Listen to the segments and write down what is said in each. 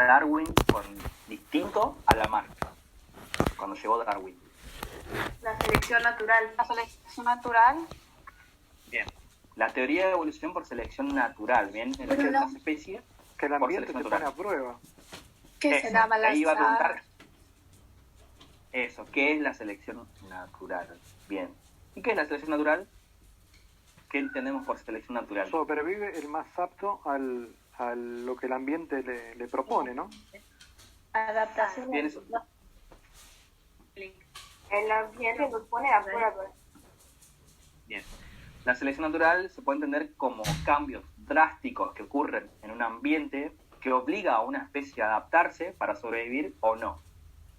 Darwin con distinto a la marca, cuando llegó Darwin? La selección natural. La selección natural. Bien. La teoría de evolución por selección natural, ¿bien? En el que las especies Que el por ambiente te selección pone natural. a prueba. ¿Qué Eso, será ahí iba a preguntar balazar? eso, ¿qué es la selección natural? Bien. ¿Y qué es la selección natural? ¿Qué entendemos por selección natural? Sobrevive el más apto a lo que el ambiente le propone, ¿no? Adaptación. Bien, eso. El ambiente nos pone a prueba. Bien. La selección natural se puede entender como cambios drásticos que ocurren en un ambiente que obliga a una especie a adaptarse para sobrevivir o no.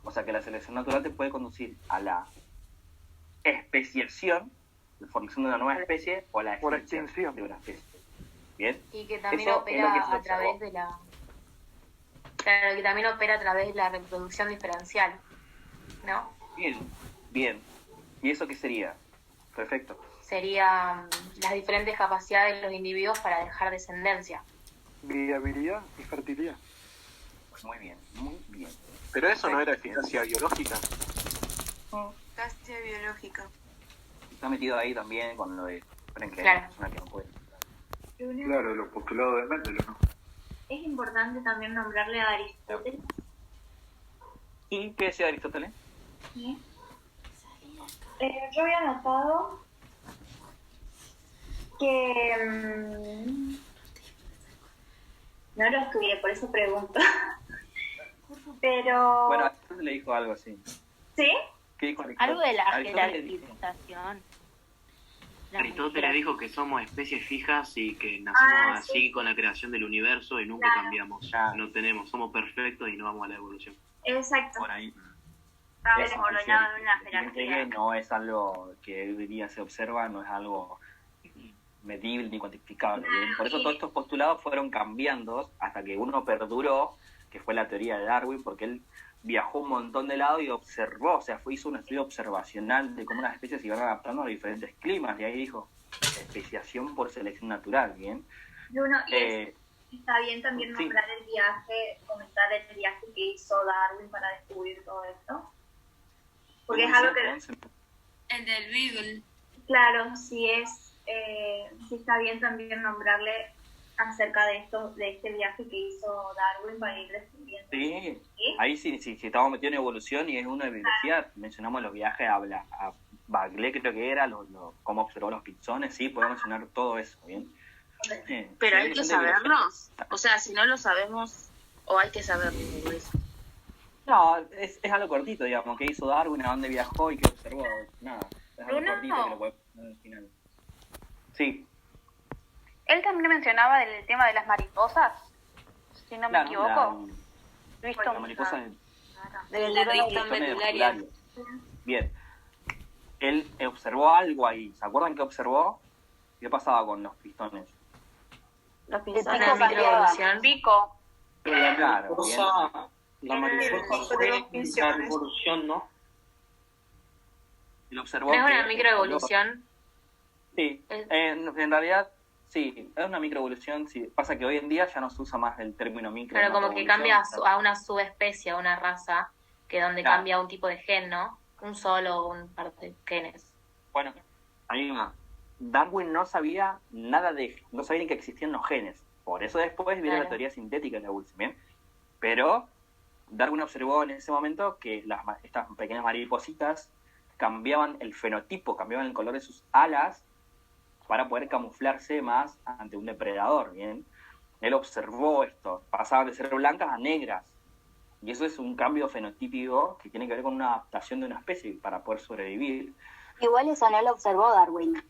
O sea que la selección natural te puede conducir a la especiación, la formación de una nueva especie, o a la Por extinción extinción. de una especie. ¿Bien? Y que también Eso es lo que se opera a observó. través de la... Claro, que también opera a través de la reproducción diferencial, ¿no? Bien, bien. ¿Y eso qué sería? Perfecto. Serían las diferentes capacidades de los individuos para dejar descendencia. Viabilidad y fertilidad. Muy bien, muy bien. Pero eso no era eficacia biológica. Eficacia biológica. Está metido ahí también con lo de Frank, Claro. la persona que no puede. Claro, los postulados de Mendel, ¿no? Es importante también nombrarle a Aristóteles. ¿Y qué decía Aristóteles? ¿Sí? Yo había notado que no lo estudié, por eso pregunto. Pero Bueno, Aristóteles le dijo algo así. ¿sí? ¿Qué dijo Algo de la Aristóteles dijo, jerarquización. Aristóteles dijo que somos especies fijas y que nacimos así sí. con la creación del universo y nunca Claro. cambiamos. Claro. No tenemos, somos perfectos y no vamos a la evolución. Exacto. por ahí. Estaba Eso, ordenado en una evidentemente jerarquía. no es algo que hoy día se observa, no es algo medible ni cuantificable. ¿Bien? Por eso todos estos postulados fueron cambiando hasta que uno perduró, que fue la teoría de Darwin, porque él viajó un montón de lado y observó, o sea, hizo un estudio observacional de cómo las especies se iban adaptando a diferentes climas, y ahí dijo, especiación por selección natural, ¿bien? Bruno, y Eh, está bien también sí. nombrar el viaje, comentar el viaje que hizo Darwin para descubrir todo esto. Porque es algo que, El del Beagle. claro, sí está bien también nombrarle acerca de esto, de este viaje que hizo Darwin para ir descubriendo. Sí, ¿Sí? ahí sí, estamos metidos en evolución y es una biología, mencionamos los viajes a Bagley, creo que era, cómo observó los pinzones, sí, podemos mencionar todo eso, ¿bien? Pero Sí, hay que noción de saberlo. biología. O sea, si no lo sabemos, o hay que saberlo. Por eso. No, es algo cortito, digamos, qué hizo Darwin, a dónde viajó y qué observó, nada, es algo Bruno. cortito que lo podemos poner al final. Sí, Él también mencionaba del tema de las mariposas, si no me claro, equivoco. Visto la mariposa de De la la región pistones vetularia. vetularios. Bien, él observó algo ahí, ¿se acuerdan qué observó? ¿Qué pasaba con los pistones? Los pico pinzones de cambiaba. microevolución. Pico. Claro, bien. La mariposa fue la revolución, ¿no? Él observó ¿No es una que- microevolución? Sí, en realidad sí, es una microevolución. Sí. Pasa que hoy en día ya no se usa más el término micro. Claro, como que cambia a una subespecie, a una raza, que donde Claro. cambia un tipo de gen, ¿no? Un solo o un par de genes. Bueno, ahí va. Darwin no sabía nada no sabía ni que existían los genes. Por eso después viene Claro. la teoría sintética de la evolución, ¿bien? Pero Darwin observó en ese momento que estas pequeñas maripositas cambiaban el fenotipo, cambiaban el color de sus alas para poder camuflarse más ante un depredador, ¿bien? Él observó esto, pasaban de ser blancas a negras, y eso es un cambio fenotípico que tiene que ver con una adaptación de una especie para poder sobrevivir. Igual eso no lo observó Darwin.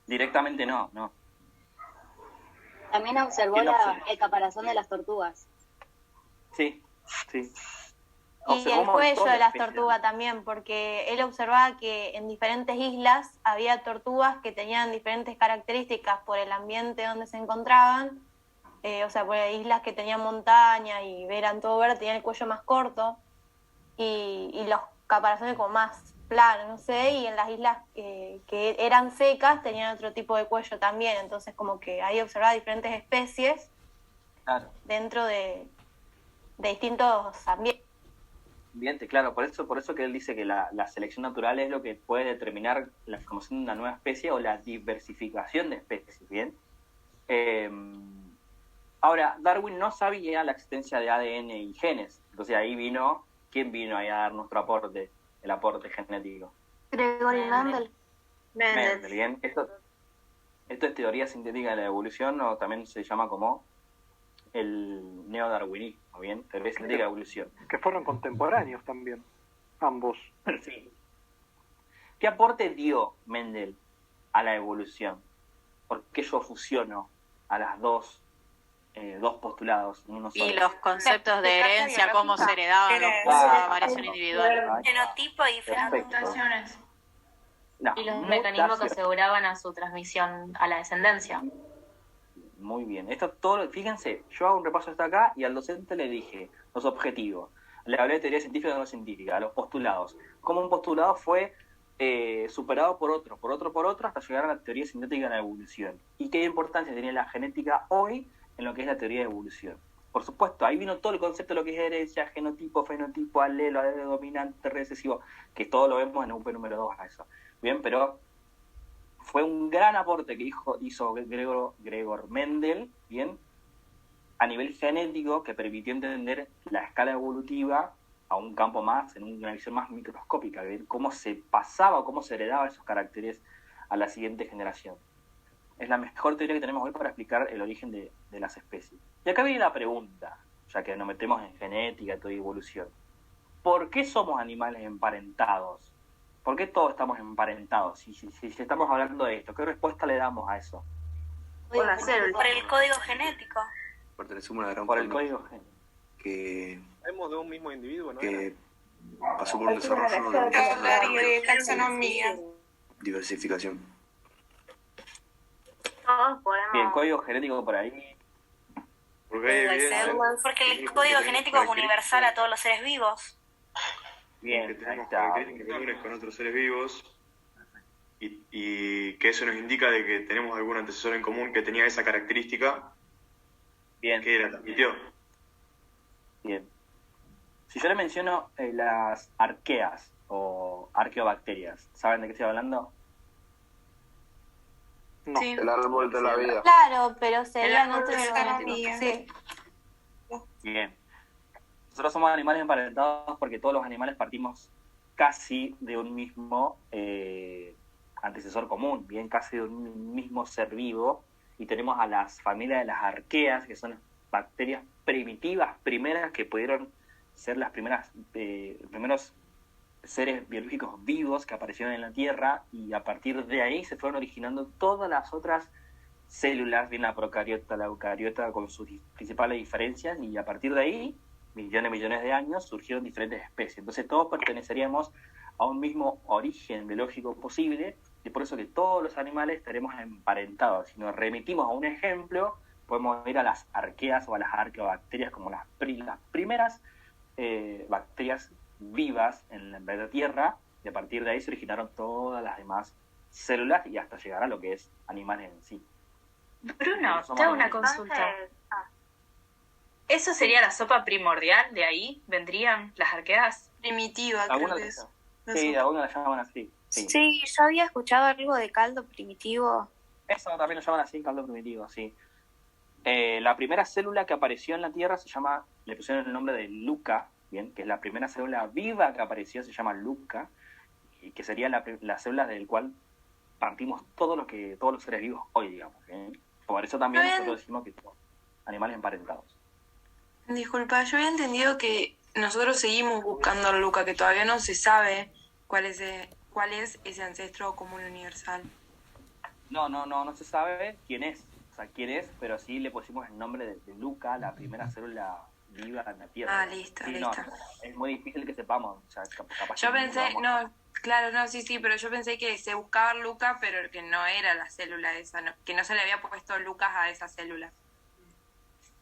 Directamente no. También observó ¿Quién lo observó? el caparazón de las tortugas. Sí. Y Observó el un cuello montón de las especies. tortugas también, porque él observaba que en diferentes islas había tortugas que tenían diferentes características por el ambiente donde se encontraban, o sea, por islas que tenían montaña y eran todo verde, tenían el cuello más corto y los caparazones como más planos, no sé, y en las islas que eran secas tenían otro tipo de cuello también, entonces como que ahí observaba diferentes especies Claro. dentro de distintos ambientes. Claro, por eso que él dice que la selección natural es lo que puede determinar la formación de una nueva especie o la diversificación de especies, ¿bien? Ahora, Darwin no sabía la existencia de ADN y genes, entonces ahí ¿quién vino ahí a dar nuestro aporte, el aporte genético? Gregory Mendel. Mendel, ¿bien? Esto es teoría sintética de la evolución, o también se llama como el neodarwinismo, ¿bien? Teoría sintética de la evolución. Que fueron contemporáneos también, ambos. Sí. ¿Qué aporte dio Mendel a la evolución? ¿Por qué yo fusiono a las dos postulados en uno solo? Y los conceptos de herencia, cómo se heredaban, la variación individual. Genotipo y diferentes mutaciones. No, Y los mecanismos que mutación. aseguraban a su transmisión a la descendencia. Muy bien. Esto todo, fíjense, yo hago un repaso hasta acá y al docente le dije los objetivos. Le hablé de teoría científica y no científica, los postulados. Cómo un postulado fue superado por otro, hasta llegar a la teoría sintética de la evolución. Y qué importancia tiene la genética hoy en lo que es la teoría de evolución. Por supuesto, ahí vino todo el concepto de lo que es herencia, genotipo, fenotipo, alelo dominante, recesivo, que todo lo vemos en UP número 2 a eso. Bien, pero fue un gran aporte que hizo Gregor Mendel, bien, a nivel genético, que permitió entender la escala evolutiva a un campo más, en una visión más microscópica, ver cómo se pasaba, cómo se heredaba esos caracteres a la siguiente generación. Es la mejor teoría que tenemos hoy para explicar el origen de las especies. Y acá viene la pregunta, ya que nos metemos en genética y toda evolución. ¿Por qué somos animales emparentados? ¿Por qué todos estamos emparentados? Si estamos hablando de esto, ¿qué respuesta le damos a eso? Por el código genético. Pertenecemos a una gran Por el familia código genético. que Hemos de un mismo individuo, ¿no? que pasó por un desarrollo de Taxonomía. diversificación. Todos podemos. Y el código genético por ahí. Porque hay evidencia Porque el código genético es universal a todos los seres vivos. que Bien, ahí tenemos está. características comunes con otros seres vivos y que eso nos indica de que tenemos algún antecesor en común que tenía esa característica Bien, que la transmitió. bien. Si yo le menciono las arqueas o arqueobacterias, ¿saben de qué estoy hablando? No. Sí. El árbol de la vida. Claro, pero serían árbol otros. genealógico. Sí. Bien. Nosotros somos animales emparentados porque todos los animales partimos casi de un mismo antecesor común, bien, casi de un mismo ser vivo, y tenemos a las familias de las arqueas, que son bacterias primitivas, primeras, que pudieron ser las primeros seres biológicos vivos que aparecieron en la Tierra, y a partir de ahí se fueron originando todas las otras células, bien la procariota, la eucariota, con sus principales diferencias, y a partir de ahí, millones de años, surgieron diferentes especies. Entonces todos perteneceríamos a un mismo origen biológico posible, y por eso que todos los animales estaremos emparentados. Si nos remitimos a un ejemplo, podemos ir a las arqueas o a las arqueobacterias como las primeras bacterias vivas en la Tierra, y a partir de ahí se originaron todas las demás células y hasta llegar a lo que es animales en sí. Bruno, te hago una consulta. ¿Eso sería la sopa primordial? ¿De ahí vendrían las arqueas? Primitiva, creo Algunas que es. sí, algunos la llaman así. Sí. Sí, yo había escuchado algo de caldo primitivo. Eso también lo llaman así, caldo primitivo, sí. La primera célula que apareció en la Tierra le pusieron el nombre de Luca, bien, que es la primera célula viva que apareció, se llama Luca, y que sería la célula del cual partimos todos los seres vivos hoy, digamos. ¿Bien? Por eso también nosotros decimos que somos animales emparentados. Disculpa, yo había entendido que nosotros seguimos buscando a Luca, que todavía no se sabe cuál es ese ancestro común universal. No se sabe quién es, pero sí le pusimos el nombre de Luca, la primera célula viva en la Tierra. Ah, listo, sí, listo. No, es muy difícil que sepamos, o sea, capaz Yo que pensé, vamos. sí, pero yo pensé que se buscaba Luca, pero que no era la célula esa, que no se le había puesto Lucas a esa célula.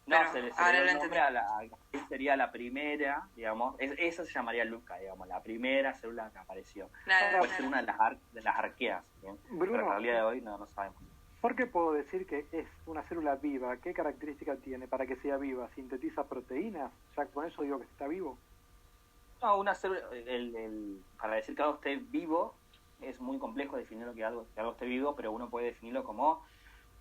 No, Pero se le ahora dio lo el nombre sería la primera, digamos, esa se llamaría Luca, digamos, la primera célula que apareció. Claro, Puede ser una de las arqueas, ¿bien? Bruno, pero hasta el día de hoy no sabemos. ¿Por qué puedo decir que es una célula viva? ¿Qué característica tiene para que sea viva? ¿Sintetiza proteínas? ¿Ya con eso digo que está vivo? No, una célula, para decir que algo esté vivo es muy complejo definir que algo esté vivo, pero uno puede definirlo como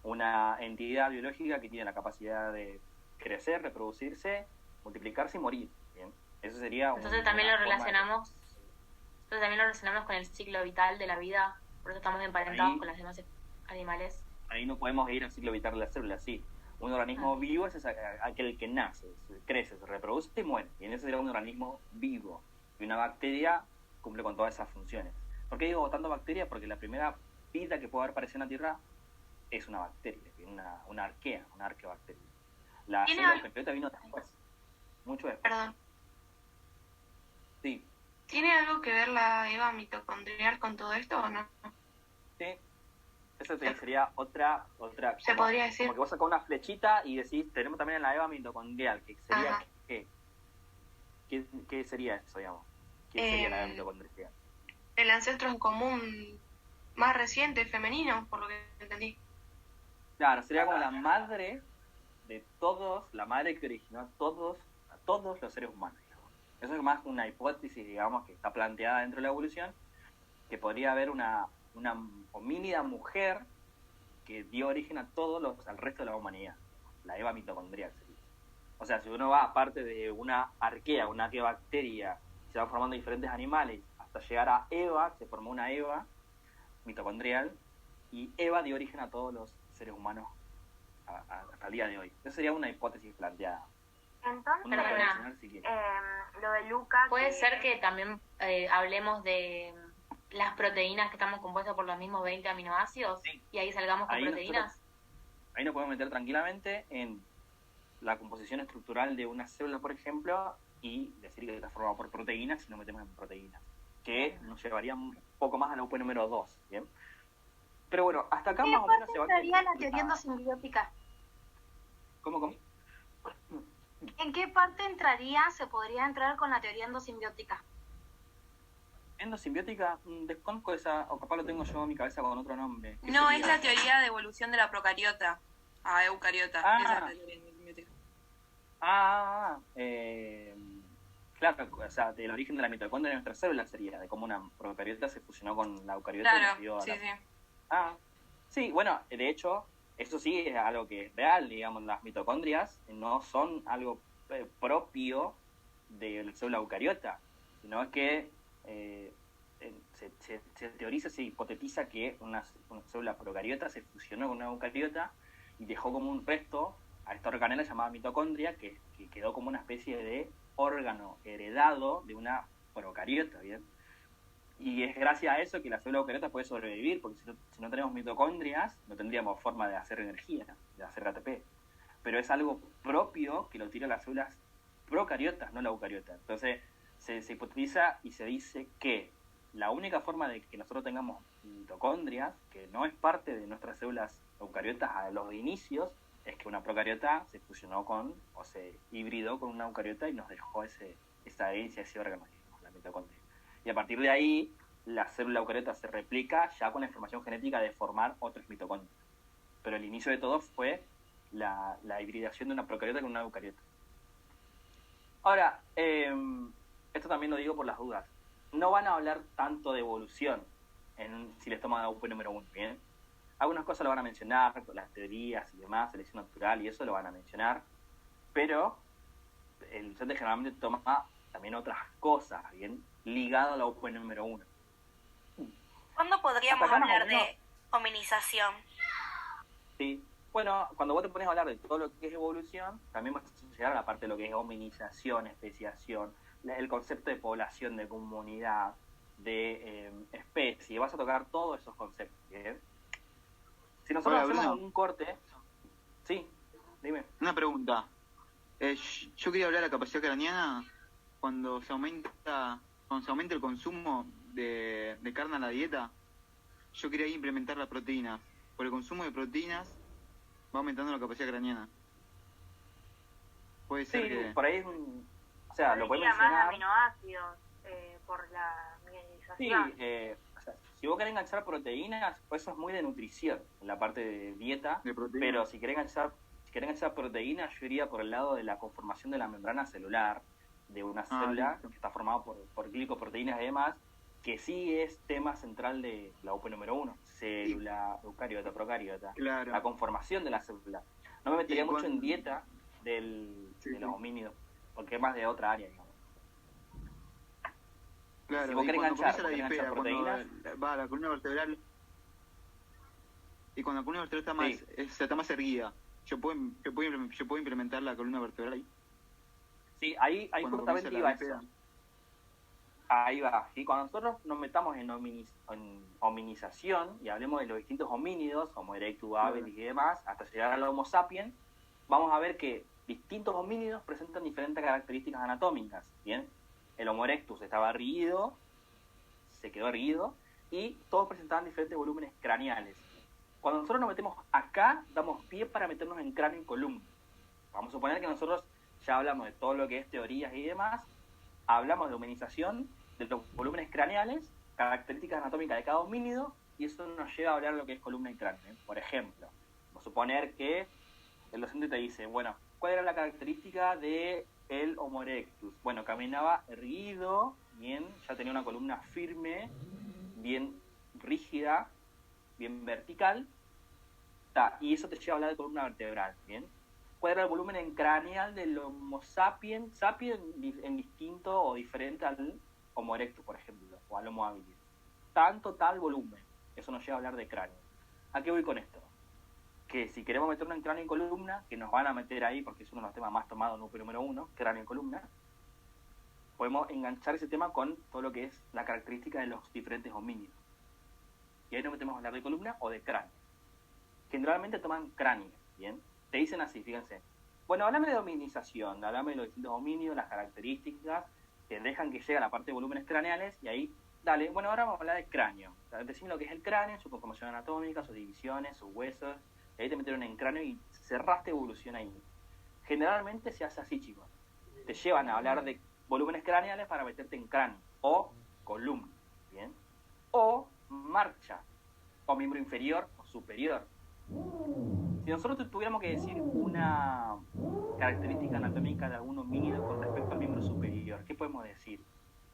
una entidad biológica que tiene la capacidad de crecer, reproducirse, multiplicarse y morir. ¿Bien? Eso sería entonces también lo relacionamos con el ciclo vital de la vida, por eso estamos emparentados con los demás animales. Ahí no podemos ir al ciclo vital de la célula, sí. Un organismo vivo es aquel que nace, crece, se reproduce y muere. Y en ese sería un organismo vivo. Y una bacteria cumple con todas esas funciones. ¿Por qué digo tanto bacteria? Porque la primera vida que puede haber aparecido en la Tierra es una bacteria, una arquea, una arqueobacteria. La célula eucariota vino después, mucho después. Perdón. Sí. ¿Tiene algo que ver la EVA mitocondrial con todo esto o no? Sí. Eso sería otra. Se podría decir. Como que vos sacás una flechita y decís, tenemos también la EVA mitocondrial, que sería ¿qué sería eso, digamos? ¿Qué sería la EVA mitocondrial? El ancestro en común más reciente, femenino, por lo que entendí. Claro, sería como la madre de todos, la madre que originó a todos los seres humanos, digamos. Eso es más una hipótesis, digamos, que está planteada dentro de la evolución, que podría haber una homínida mujer que dio origen a al resto de la humanidad, la EVA mitocondrial sería. O sea, si uno va aparte de una arquea, una arqueobacteria, se van formando diferentes animales, hasta llegar a EVA, se formó una EVA mitocondrial, y EVA dio origen a todos los seres humanos hasta el día de hoy. Esa sería una hipótesis planteada. Entonces, lo de Lucas... Puede ser que también hablemos de las proteínas que estamos compuestas por los mismos 20 aminoácidos, y ahí salgamos con proteínas. Ahí nos podemos meter tranquilamente en la composición estructural de una célula, por ejemplo, y decir que está formada por proteínas si nos metemos en proteínas, que nos llevaría un poco más a la UP número 2, ¿bien? Pero bueno, hasta acá más o menos se va a... ¿En qué parte entraría la teoría endosimbiótica? ¿Cómo? ¿En qué parte se podría entrar con la teoría endosimbiótica? Endosimbiótica, desconozco esa, o capaz lo tengo yo en mi cabeza con otro nombre. No, es la teoría de evolución de la procariota a eucariota. Esa es la teoría endosimbiótica. Claro, o sea, del origen de la mitocondria de nuestra célula sería, de cómo una procariota se fusionó con la eucariota. Claro, sí. Sí, bueno, de hecho, eso sí es algo que es real, digamos, las mitocondrias no son algo propio de la célula eucariota, sino es que se teoriza, se hipotetiza que una célula procariota se fusionó con una eucariota y dejó como un resto a esta organela llamada mitocondria, que quedó como una especie de órgano heredado de una procariota, ¿bien? Y es gracias a eso que la célula eucariota puede sobrevivir, porque si no tenemos mitocondrias, no tendríamos forma de hacer energía, de hacer ATP. Pero es algo propio que lo tiran las células procariotas, no la eucariota. Entonces, se hipotetiza y se dice que la única forma de que nosotros tengamos mitocondrias, que no es parte de nuestras células eucariotas a los inicios, es que una procariota se fusionó o se hibridó con una eucariota y nos dejó esa herencia, ese órgano, digamos, la mitocondria. Y a partir de ahí, la célula eucariota se replica ya con la información genética de formar otros mitocondrios. Pero el inicio de todo fue la hibridación de una procariota con una eucariota. Ahora, esto también lo digo por las dudas. No van a hablar tanto de evolución si les toma UP número 1, ¿bien? Algunas cosas lo van a mencionar, las teorías y demás, selección natural y eso lo van a mencionar, pero el docente generalmente toma también otras cosas, ¿bien? Ligado a la UP número 1. ¿Cuándo podríamos hablar de hominización? Sí, bueno, cuando vos te pones a hablar de todo lo que es evolución, también vas a llegar a la parte de lo que es hominización, especiación, el concepto de población, de comunidad, de especie, vas a tocar todos esos conceptos, ¿bien? Si nosotros hacemos un corte... Sí, dime. Una pregunta. Yo quería hablar de la capacidad craneana cuando se aumenta el consumo de carne a la dieta. Yo quería implementar las proteínas. Por el consumo de proteínas va aumentando la capacidad craneana. Puede ser que... por ahí o sea, lo podemos mencionar... más aminoácidos por la mineralización. Sí, o sea, si vos querés enganchar proteínas, pues eso es muy de nutrición, en la parte de dieta, pero si querés enganchar proteínas, yo iría por el lado de la conformación de la membrana celular, de una célula que está formada por glicoproteínas y demás, que sí es tema central de la UP número 1, célula, eucariota, procariota, la conformación de la célula. No me metería mucho en dieta de los homínidos, porque es más de otra área, digamos. Claro, si vos querés enganchar proteínas, va a la columna vertebral, y cuando la columna vertebral está más, está más erguida, yo puedo implementar la columna vertebral ahí. Sí, ahí justamente iba eso. Ahí va. ¿Sí? Cuando nosotros nos metamos en hominización y hablemos de los distintos homínidos, Homo erectus, habilis y demás, hasta llegar al Homo sapiens, vamos a ver que distintos homínidos presentan diferentes características anatómicas. ¿Bien? El Homo erectus estaba erguido, se quedó erguido, y todos presentaban diferentes volúmenes craneales. Cuando nosotros nos metemos acá, damos pie para meternos en cráneo y columna. Vamos a suponer que nosotros ya hablamos de todo lo que es teorías y demás, hablamos de humanización, de los volúmenes craneales, características anatómicas de cada homínido, y eso nos lleva a hablar de lo que es columna y cráneo. Por ejemplo, vamos a suponer que el docente te dice, bueno, ¿cuál era la característica de el Homo erectus? Bueno, caminaba erguido, bien, ya tenía una columna firme, bien rígida, bien vertical, y eso te lleva a hablar de columna vertebral, bien. ¿Cuál era el volumen craneal del Homo sapiens en distinto o diferente al Homo erectus, por ejemplo, o al Homo habilis? Tal volumen. Eso nos lleva a hablar de cráneo. ¿A qué voy con esto? Que si queremos meternos en cráneo y columna, que nos van a meter ahí porque es uno de los temas más tomados en UP número 1, cráneo y columna, podemos enganchar ese tema con todo lo que es la característica de los diferentes homínidos. Y ahí nos metemos a hablar de columna o de cráneo. Generalmente toman cráneo, ¿bien? Te dicen así, fíjense. Bueno, háblame de hominización, háblame de los distintos homínidos, las características, te dejan que llegue a la parte de volúmenes craneales, y ahí, dale, bueno, ahora vamos a hablar de cráneo. O sea, decime lo que es el cráneo, su conformación anatómica, sus divisiones, sus huesos, y ahí te metieron en cráneo y cerraste evolución ahí. Generalmente se hace así, chicos. Te llevan a hablar de volúmenes craneales para meterte en cráneo, o columna, ¿bien? O marcha, o miembro inferior o superior. Si nosotros tuviéramos que decir una característica anatómica de algún homínido con respecto al miembro superior, ¿qué podemos decir?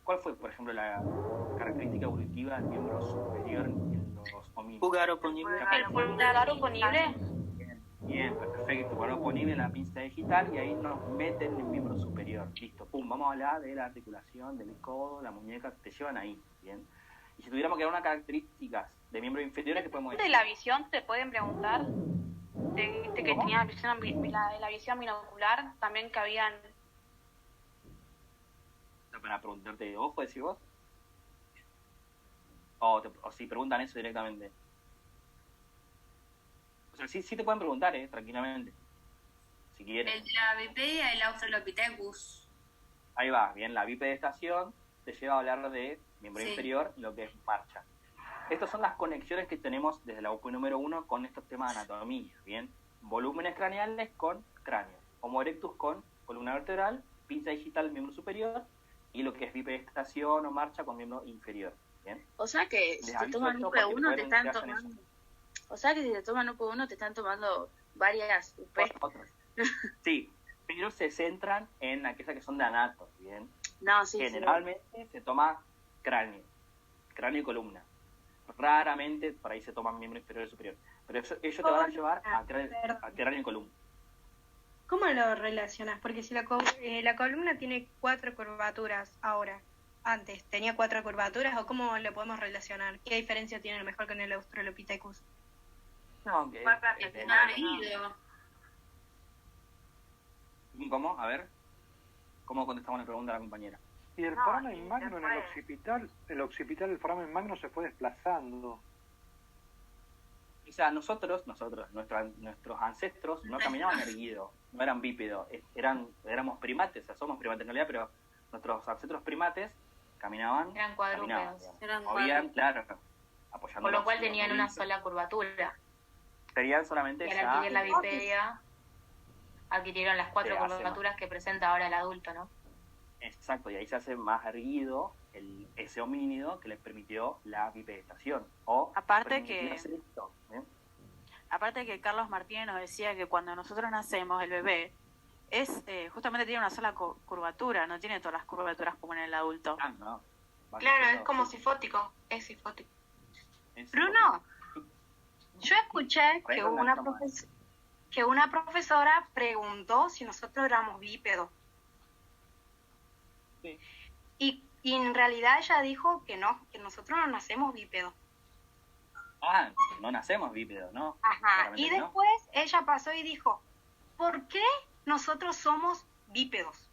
¿Cuál fue, por ejemplo, la característica evolutiva del miembro superior en los homínidos? ¿Pulgar oponible? ¿El pulgar oponible? Bien, perfecto. Pulgar oponible, la pinza digital, y ahí nos meten en el miembro superior. Listo, pum, vamos a hablar de la articulación, del codo, la muñeca, te llevan ahí, ¿bien? Y si tuviéramos que dar unas características de miembros inferiores, ¿qué podemos decir? ¿De la visión te pueden preguntar? De que tenía la visión binocular, también que habían... Para preguntarte de ojo, decís vos. O si preguntan eso directamente. O sea, sí te pueden preguntar, tranquilamente. Si quieren. El de la bipedia, el Australopithecus. Ahí va, bien, la bipedestación te lleva a hablar de miembro inferior, lo que es marcha. Estas son las conexiones que tenemos desde la UP número 1 con estos temas de anatomía, ¿bien? Volúmenes craneales con cráneo, Homo erectus con columna vertebral, pinza digital, miembro superior, y lo que es bipedestación o marcha con miembro inferior, ¿bien? O sea que si te toman UP1 te están tomando... O sea que si te toman UP1 te están tomando varias UP. Sí, pero se centran en aquellas que son de anato, ¿bien? No, sí, generalmente se toma cráneo y columna. Raramente por ahí se toman miembro inferior y superior. Pero ellos te van a llevar a cráneo y columna. ¿Cómo lo relacionas? Porque si la columna tiene 4 curvaturas ahora, antes tenía 4 curvaturas, ¿o cómo lo podemos relacionar? ¿Qué diferencia tiene a lo mejor con el Australopithecus? No, que... ¿Cómo? A ver. ¿Cómo contestamos la pregunta a la compañera? Y el foramen magno en el occipital del foramen magno se fue desplazando. O sea, nuestros ancestros no caminaban erguidos, no eran bípedos, éramos primates, o sea, somos primates en realidad, pero nuestros ancestros primates caminaban. Eran cuadrúpedos. Claro, apoyando. Con lo cual tenían una sola curvatura. Tenían solamente y al adquirir la bipedia, adquirieron las 4 curvaturas que presenta ahora el adulto, ¿no? Exacto, y ahí se hace más erguido ese homínido que les permitió la bipedestación. Aparte que Carlos Martínez nos decía que cuando nosotros nacemos, el bebé es justamente tiene una sola curvatura, no tiene todas las curvaturas como en el adulto. No. Claro, es como sifótico, es sifótico. Bruno, yo escuché que una profesora preguntó si nosotros éramos bípedos. Sí. Y en realidad ella dijo que no, que nosotros no nacemos bípedos. No nacemos bípedos, ¿no? Ajá, y después ella pasó y dijo, ¿por qué nosotros somos bípedos?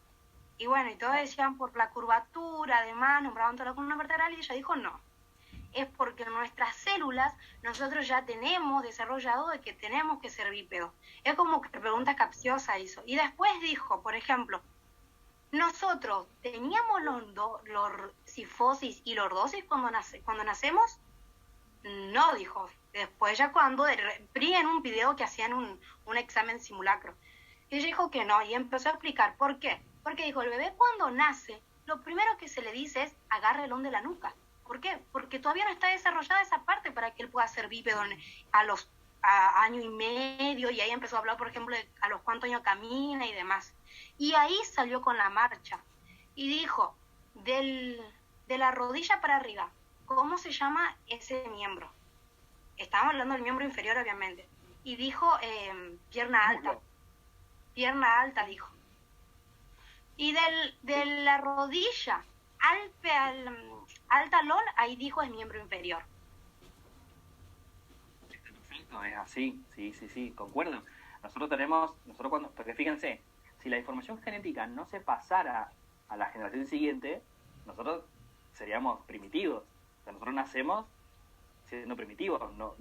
Y bueno, y todos decían por la curvatura, además, nombraban toda la columna vertebral, y ella dijo no. Es porque en nuestras células nosotros ya tenemos desarrollado de que tenemos que ser bípedos. Es como que pregunta capciosa hizo. Y después dijo, por ejemplo, nosotros teníamos los cifosis y lordosis cuando nacemos. No, dijo. Después ya cuando, en un video que hacían un examen simulacro. Y ella dijo que no, y empezó a explicar por qué. Porque dijo, el bebé cuando nace, lo primero que se le dice es agárrelo de la nuca. ¿Por qué? Porque todavía no está desarrollada esa parte para que él pueda ser bípedo a año y medio, y ahí empezó a hablar, por ejemplo, de a los cuántos años camina y demás. Y ahí salió con la marcha. Y dijo, de la rodilla para arriba, ¿cómo se llama ese miembro? Estábamos hablando del miembro inferior, obviamente. Y dijo, pierna alta. Pierna alta, dijo. Y de la rodilla al talón, ahí dijo es miembro inferior. Perfecto, es así, sí, concuerdo. Porque fíjense, si la información genética no se pasara a la generación siguiente, nosotros seríamos primitivos. O sea, nosotros nacemos siendo primitivos, no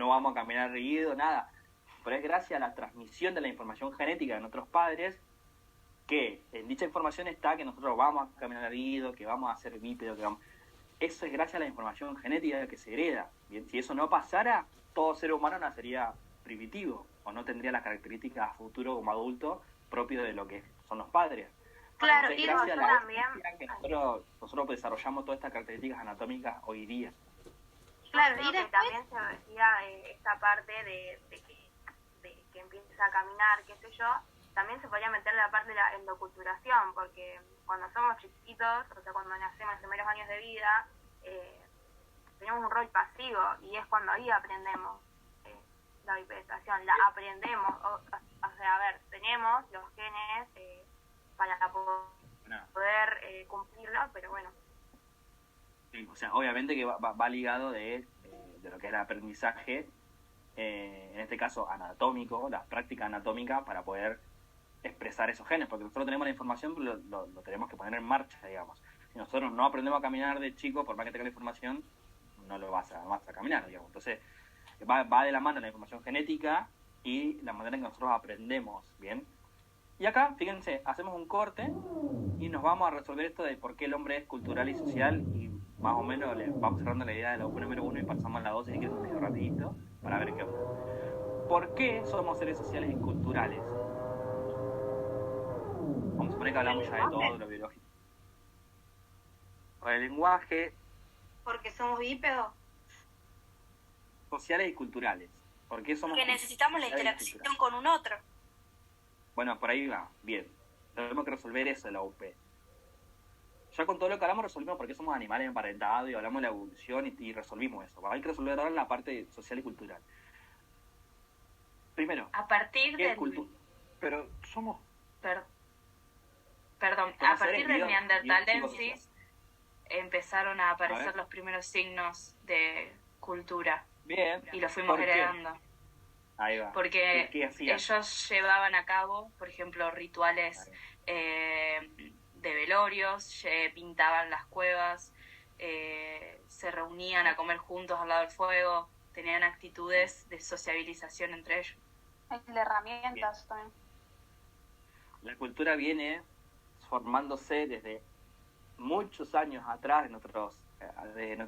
vamos a caminar erguido, nada. Pero es gracias a la transmisión de la información genética de nuestros padres que en dicha información está que nosotros vamos a caminar erguido, que vamos a ser bípedos, Eso es gracias a la información genética que se hereda. Bien, si eso no pasara, todo ser humano nacería primitivo o no tendría las características a futuro como adulto propio de lo que son los padres. Claro, entonces, y gracias a la también que nosotros desarrollamos todas estas características anatómicas hoy día. Claro, y después también se decía esta parte de que empieza a caminar, qué sé yo. También se podría meter la parte de la endoculturación, porque cuando somos chiquitos, o sea, cuando nacemos en los primeros años de vida, tenemos un rol pasivo, y es cuando ahí aprendemos la bipedestación, la aprendemos, o sea, a ver, tenemos los genes para poder cumplirlo, pero bueno. Sí, o sea, obviamente que va ligado de lo que es el aprendizaje, en este caso anatómico, las prácticas anatómicas para poder expresar esos genes, porque nosotros tenemos la información, pero lo tenemos que poner en marcha, digamos. Si nosotros no aprendemos a caminar de chico, por más que tenga la información, no lo vas a caminar, digamos. Entonces, va de la mano la información genética y la manera en que nosotros aprendemos, ¿bien? Y acá, fíjense, hacemos un corte y nos vamos a resolver esto de por qué el hombre es cultural y social, y más o menos le vamos cerrando la idea de la UP número 1 y pasamos a la 2, si quieren un video rapidito, para ver qué onda. ¿Por qué somos seres sociales y culturales? Vamos a suponer que hablamos ya de todo, de lo biológico. Por el lenguaje. Porque somos bípedos. Sociales y culturales. ¿Por qué somos? Porque necesitamos la interacción con un otro. Bueno, por ahí va, bien. Tenemos que resolver eso de la UP. Ya con todo lo que hablamos resolvimos por qué somos animales emparentados y hablamos de la evolución y resolvimos eso. Hay que resolver ahora la parte social y cultural. Primero, a partir ¿qué del... cultura? Pero somos... Perdón, a partir del Neanderthalensis empezaron a aparecer los primeros signos de cultura. Bien. Y lo fuimos heredando. Ahí va. Porque ellos llevaban a cabo, por ejemplo, rituales de velorios, pintaban las cuevas, se reunían a comer juntos al lado del fuego, tenían actitudes de sociabilización entre ellos. De herramientas también. La cultura viene formándose desde muchos años atrás de nuestros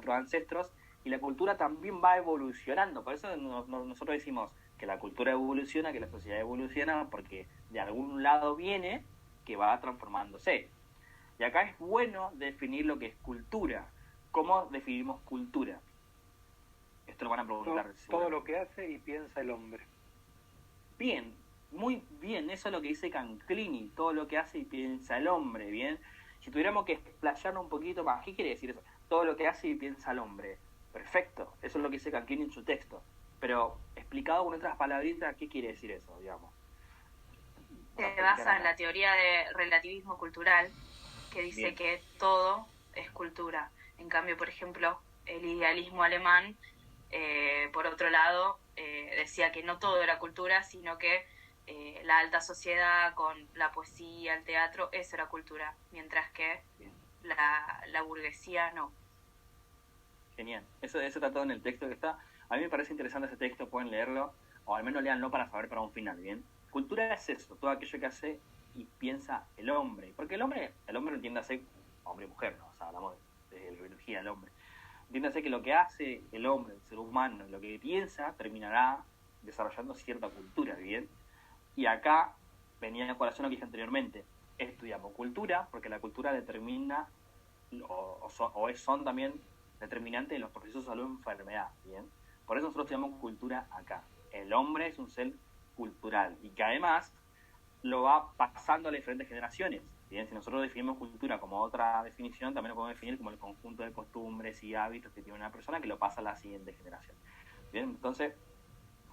ancestros, y la cultura también va evolucionando. Por eso nosotros decimos que la cultura evoluciona, que la sociedad evoluciona, porque de algún lado viene que va transformándose. Y acá es bueno definir lo que es cultura. ¿Cómo definimos cultura? Esto lo van a preguntar. Todo lo que hace y piensa el hombre. Bien, muy bien, eso es lo que dice Canclini, todo lo que hace y piensa el hombre, bien. Si tuviéramos que explayarnos un poquito más, ¿qué quiere decir eso? Todo lo que hace y piensa el hombre. Perfecto, eso es lo que dice Canclini en su texto. Pero explicado con otras palabritas, ¿qué quiere decir eso, digamos? Se basa en la teoría de relativismo cultural, que dice Bien. que todo es cultura. En cambio, por ejemplo, el idealismo alemán, por otro lado, decía que no todo era cultura, sino que la alta sociedad con la poesía, el teatro, eso era cultura, mientras que la burguesía no. Genial, eso está todo en el texto que está. A mí me parece interesante ese texto, pueden leerlo, o al menos léanlo para saber para un final, ¿bien? Cultura es eso, todo aquello que hace y piensa el hombre. Porque el hombre entiéndase, hombre y mujer, ¿no? O sea, hablamos de la biología del hombre. Entiéndase que lo que hace el hombre, el ser humano, lo que piensa, terminará desarrollando cierta cultura, ¿bien? Y acá venía a colación lo que dije anteriormente. Estudiamos cultura, porque la cultura determina, son también determinantes de los procesos de salud y enfermedad, ¿bien? Por eso nosotros estudiamos cultura acá. El hombre es un ser cultural y que además lo va pasando a las diferentes generaciones. Bien, si nosotros definimos cultura como otra definición, también lo podemos definir como el conjunto de costumbres y hábitos que tiene una persona que lo pasa a la siguiente generación. Bien, entonces,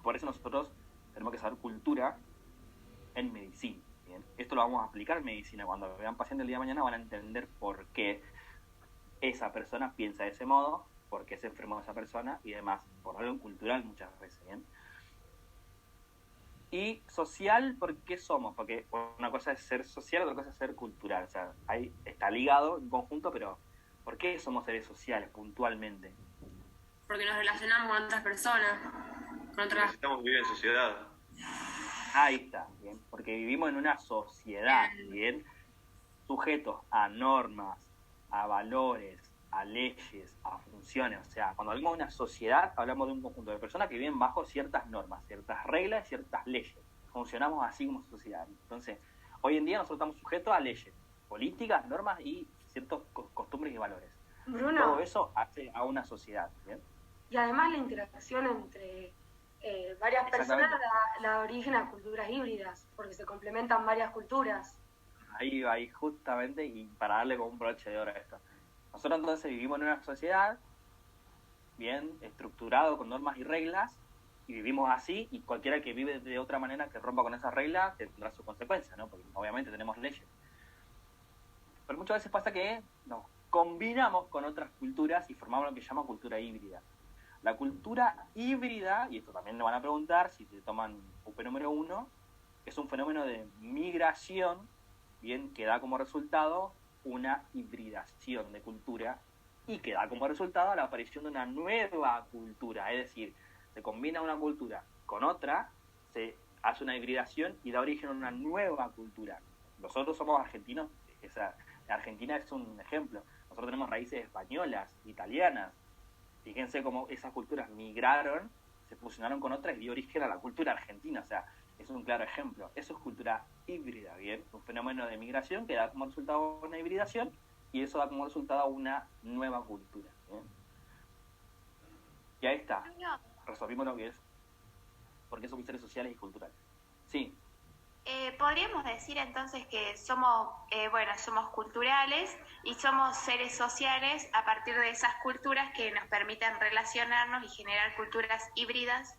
por eso nosotros tenemos que saber cultura en medicina. Bien, esto lo vamos a aplicar en medicina. Cuando vean pacientes el día de mañana van a entender por qué esa persona piensa de ese modo, por qué se enfermó esa persona y demás, por algo cultural muchas veces. Bien. Y social, ¿por qué somos? Porque una cosa es ser social, otra cosa es ser cultural. O sea, ahí está ligado en conjunto, pero ¿por qué somos seres sociales puntualmente? Porque nos relacionamos con otras personas, con otras... Necesitamos vivir en sociedad. Ahí está, bien. Porque vivimos en una sociedad, bien, sujetos a normas, a valores, a leyes, a funciones. O sea, cuando hablamos de una sociedad, hablamos de un conjunto de personas que viven bajo ciertas normas, ciertas reglas, ciertas leyes. Funcionamos así como sociedad. Entonces, hoy en día nosotros estamos sujetos a leyes, políticas, normas y ciertos costumbres y valores. Bruno. Todo eso hace a una sociedad, ¿bien? Y además la interacción entre varias personas da origen a culturas híbridas, porque se complementan varias culturas. Ahí va, ahí justamente, y para darle como un broche de oro a esto. Nosotros entonces vivimos en una sociedad bien estructurado con normas y reglas, y vivimos así, y cualquiera que vive de otra manera, que rompa con esas reglas, tendrá sus consecuencias, ¿no? Porque obviamente tenemos leyes. Pero muchas veces pasa que nos combinamos con otras culturas y formamos lo que se llama cultura híbrida. La cultura híbrida, y esto también le van a preguntar si se toman UP número 1, es un fenómeno de migración, bien, que da como resultado una hibridación de cultura y que da como resultado la aparición de una nueva cultura, es decir, se combina una cultura con otra, se hace una hibridación y da origen a una nueva cultura. Nosotros somos argentinos, Argentina es un ejemplo, nosotros tenemos raíces españolas, italianas, fíjense cómo esas culturas migraron, se fusionaron con otras y dio origen a la cultura argentina, o sea, es un claro ejemplo. Eso es cultura híbrida, ¿bien? Un fenómeno de migración que da como resultado una hibridación y eso da como resultado una nueva cultura, ¿bien? Y ahí está. Resolvimos lo que es. Porque somos seres sociales y culturales. Sí. Podríamos decir entonces que somos culturales y somos seres sociales a partir de esas culturas que nos permiten relacionarnos y generar culturas híbridas.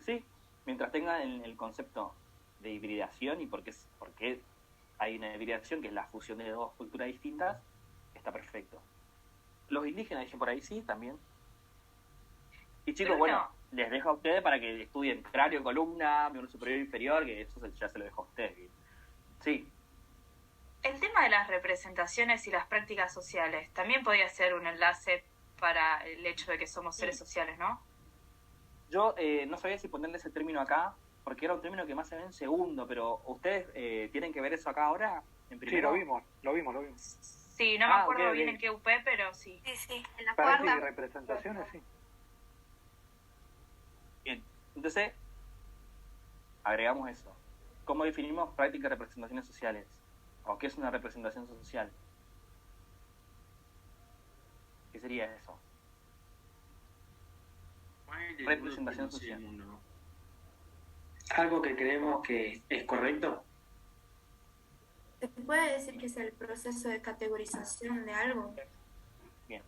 Sí, mientras tengan el concepto de hibridación y por qué hay una hibridación que es la fusión de dos culturas distintas, está perfecto. Los indígenas dicen por ahí sí, también. Y chicos, bueno, les dejo a ustedes para que estudien cráneo, columna, miembro superior e inferior, que eso ya se lo dejo a ustedes. ¿Bien? Sí. El tema de las representaciones y las prácticas sociales también podría ser un enlace para el hecho de que somos seres sociales, ¿no? Yo no sabía si ponerle ese término acá, porque era un término que más se ve en segundo, pero ¿ustedes tienen que ver eso acá ahora? En primero? Sí, lo vimos. Sí, no me acuerdo bien en qué UP, pero sí. Sí, en la para cuarta. Sí, representaciones, sí. Bien, entonces agregamos eso. ¿cómo definimos prácticas de representaciones sociales? ¿O qué es una representación social? ¿Qué sería eso? Representación social. Algo que creemos que es correcto. ¿Se puede decir que es el proceso de categorización de algo? Bien.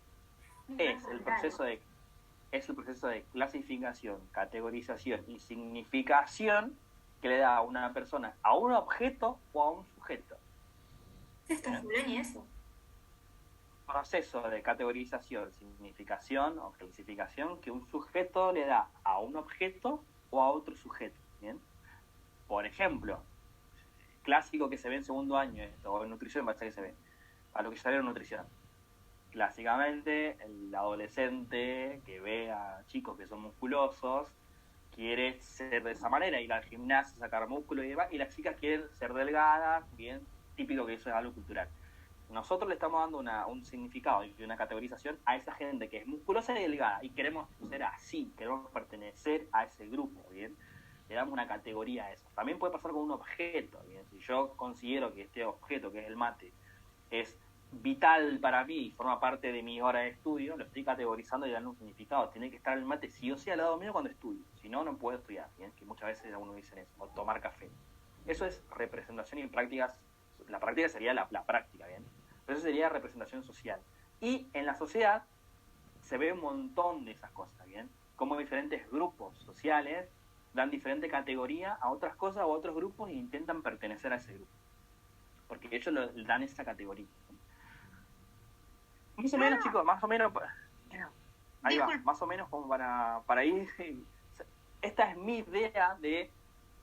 Es el proceso de clasificación, categorización y significación que le da a una persona a un objeto o a un sujeto. Está fulani eso. Proceso de categorización, significación o clasificación que un sujeto le da a un objeto o a otro sujeto. ¿Bien? Por ejemplo, clásico que se ve en segundo año, esto, o en nutrición, parece que se ve, a lo que se ve en nutrición. Clásicamente, el adolescente que ve a chicos que son musculosos quiere ser de esa manera, ir al gimnasio, sacar músculo y demás, y las chicas quieren ser delgadas, bien, típico que eso es algo cultural. Nosotros le estamos dando un significado y una categorización a esa gente que es musculosa y delgada, y queremos ser así, queremos pertenecer a ese grupo, ¿bien? Le damos una categoría a eso. También puede pasar con un objeto, ¿bien? Si yo considero que este objeto, que es el mate, es vital para mí y forma parte de mi hora de estudio, lo estoy categorizando y dando un significado. Tiene que estar el mate sí o sí al lado mío cuando estudio, si no, no puedo estudiar, ¿bien? Que muchas veces algunos dicen eso, o tomar café. Eso es representación y prácticas. La práctica sería la práctica, ¿bien? Pero eso sería representación social. Y en la sociedad se ve un montón de esas cosas, ¿bien? Como diferentes grupos sociales dan diferente categoría a otras cosas o a otros grupos e intentan pertenecer a ese grupo. Porque ellos le dan esa categoría. Más o menos, chicos, más o menos... Ahí va, más o menos como para ir... Esta es mi idea de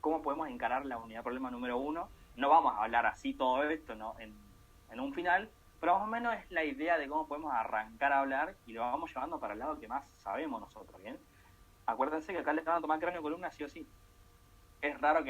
cómo podemos encarar la unidad problema número 1. No vamos a hablar así todo esto, ¿no? En un final, pero más o menos es la idea de cómo podemos arrancar a hablar y lo vamos llevando para el lado que más sabemos nosotros, ¿bien? Acuérdense que acá le van a tomar cráneo columna sí o sí. Es raro que